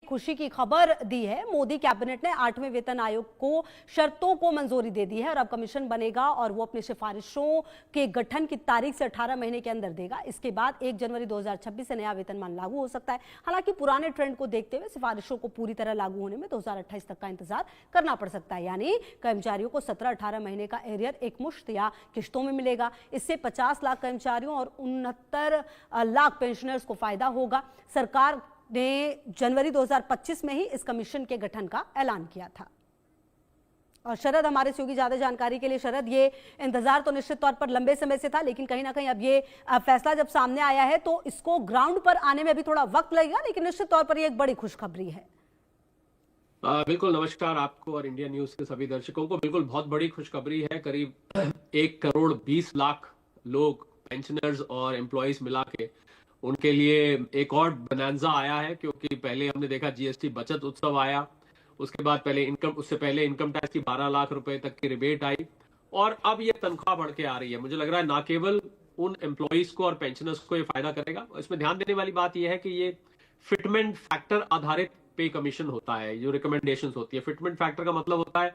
खुशी की खबर दी है। मोदी कैबिनेट ने 8वें वेतन आयोग को शर्तों को मंजूरी दे दी है और अब कमीशन बनेगा और वो अपनी सिफारिशों के गठन की तारीख से 18 महीने के अंदर देगा। इसके बाद 1 जनवरी 2026 से नया वेतनमान लागू हो सकता है। हालांकि पुराने ट्रेंड को देखते हुए सिफारिशों को पूरी तरह लागू होने में 2028 तक का इंतजार करना पड़ सकता है। यानी कर्मचारियों को 17-18 महीने का एरियर एक मुश्त या किश्तों में मिलेगा। इससे 50 लाख कर्मचारियों और 69 लाख पेंशनर्स को फायदा होगा। सरकार ने जनवरी 2025 में ही इस कमीशन के गठन का ऐलान किया था। और शरद हमारे से होगी ज्यादा जानकारी के लिए। शरद, ये इंतजार तो निश्चित तौर पर लंबे समय से था, लेकिन कहीं ना कहीं अब ये फैसला जब सामने आया है तो इसको ग्राउंड पर आने में अभी थोड़ा वक्त लगेगा, लेकिन निश्चित तौर पर ये एक बड़ी खुशखबरी है। बिल्कुल, नमस्कार आपको और इंडिया न्यूज के सभी दर्शकों को। बिल्कुल बहुत बड़ी खुशखबरी है। करीब 1 करोड़ 20 लाख लोग, पेंशनर्स और एम्प्लॉइज मिला के, उनके लिए एक और बनांजा आया है। क्योंकि पहले हमने देखा जीएसटी बचत उत्सव आया, उसके बाद उससे पहले इनकम टैक्स की 12 लाख रुपए तक की रिबेट आई, और अब ये तनख्वाह बढ़ के आ रही है। मुझे लग रहा है ना केवल उन एम्प्लॉइज को और पेंशनर्स को ये फायदा करेगा, इसमें ध्यान देने वाली बात यह है कि ये फिटमेंट फैक्टर आधारित पे कमीशन होता है। जो रिकमेंडेशंस होती है, फिटमेंट फैक्टर का मतलब होता है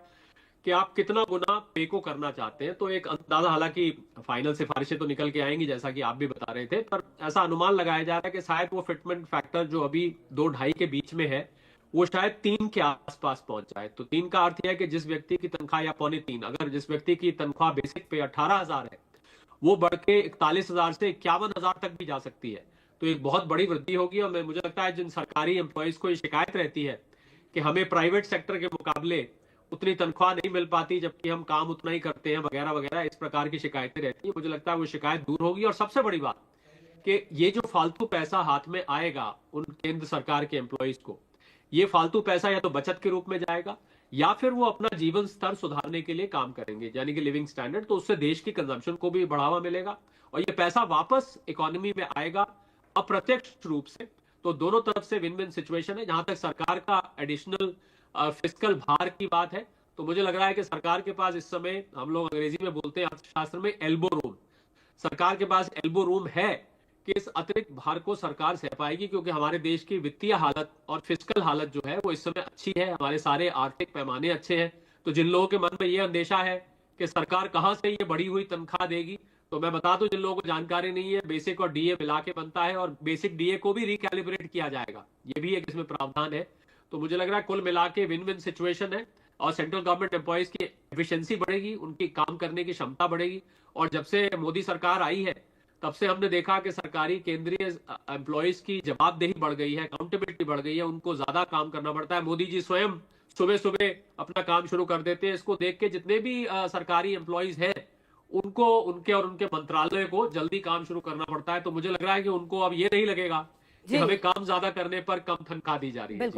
कि आप कितना गुना पे को करना चाहते हैं। तो एक अंदाजा, हालांकि फाइनल सिफारिशें तो निकल के आएंगी जैसा कि आप भी बता रहे थे, पर ऐसा अनुमान लगाया जा रहा है कि शायद वो फिटमेंट फैक्टर जो अभी 2-2.5 के बीच में है, वो शायद 3 के आसपास पहुंच जाए। तो 3 का अर्थ यह है कि जिस व्यक्ति की तनख्वाह, या 2.25, अगर जिस व्यक्ति की तनख्वाह बेसिक पे 18,000 है, वो बढ़ के 41,000 से 51,000 तक भी जा सकती है। तो एक बहुत बड़ी वृद्धि होगी। और मुझे लगता है जिन सरकारी एम्प्लॉइज को ये शिकायत रहती है कि हमें प्राइवेट सेक्टर के मुकाबले उतनी तनख्वाह नहीं मिल पाती जबकि हम काम उतना ही करते हैं वगैरह वगैरह, इस प्रकार की शिकायतें रहती है, मुझे लगता है वो शिकायत दूर होगी। और सबसे बड़ी बात कि ये जो फालतू पैसा हाथ में आएगा उन केंद्र सरकार के एम्प्लॉइज को, ये फालतू पैसा या तो बचत के रूप में जाएगा या फिर वो अपना जीवन स्तर सुधारने के लिए काम करेंगे, यानी कि लिविंग स्टैंडर्ड। तो उससे देश की कंजम्पशन को भी बढ़ावा मिलेगा और ये पैसा वापस इकोनॉमी में आएगा अप्रत्यक्ष रूप से। तो दोनों तरफ से विन विन सिचुएशन है। जहां तक सरकार का एडिशनल फिस्कल भार की बात है, तो मुझे लग रहा है कि सरकार के पास इस समय, हम लोग अंग्रेजी में बोलते हैं अर्थशास्त्र में, एल्बो रूम, सरकार के पास एल्बो रूम है कि इस अतिरिक्त भार को सरकार सह पाएगी। क्योंकि हमारे देश की वित्तीय हालत और फिस्कल हालत जो है वो इस समय अच्छी है, हमारे सारे आर्थिक पैमाने अच्छे हैं। तो जिन लोगों के मन में ये अंदेशा है कि सरकार कहां से ये बढ़ी हुई तनख्वाह देगी, तो मैं बता दूं जिन लोगों को जानकारी नहीं है, बेसिक और डीए मिला के बनता है और बेसिक डीए को भी रिकैलिब्रेट किया जाएगा, ये भी एक इसमें प्रावधान है। तो मुझे लग रहा है कुल मिला के विन विन सिचुएशन है और सेंट्रल गवर्नमेंट एम्प्लॉइज की एफिशिएंसी बढ़ेगी, उनकी काम करने की क्षमता बढ़ेगी। और जब से मोदी सरकार आई है तब से हमने देखा कि सरकारी केंद्रीय एम्प्लॉइज की जवाबदेही बढ़ गई है, अकाउंटेबिलिटी बढ़ गई है, उनको ज्यादा काम करना पड़ता है। मोदी जी स्वयं सुबह सुबह अपना काम शुरू कर देते हैं। इसको देख के जितने भी सरकारी एम्प्लॉइज हैं उनको, उनके और उनके मंत्रालय को जल्दी काम शुरू करना पड़ता है। तो मुझे लग रहा है कि उनको अब ये नहीं लगेगा कि हमें काम ज्यादा करने पर कम तनख्वाह दी जा रही है।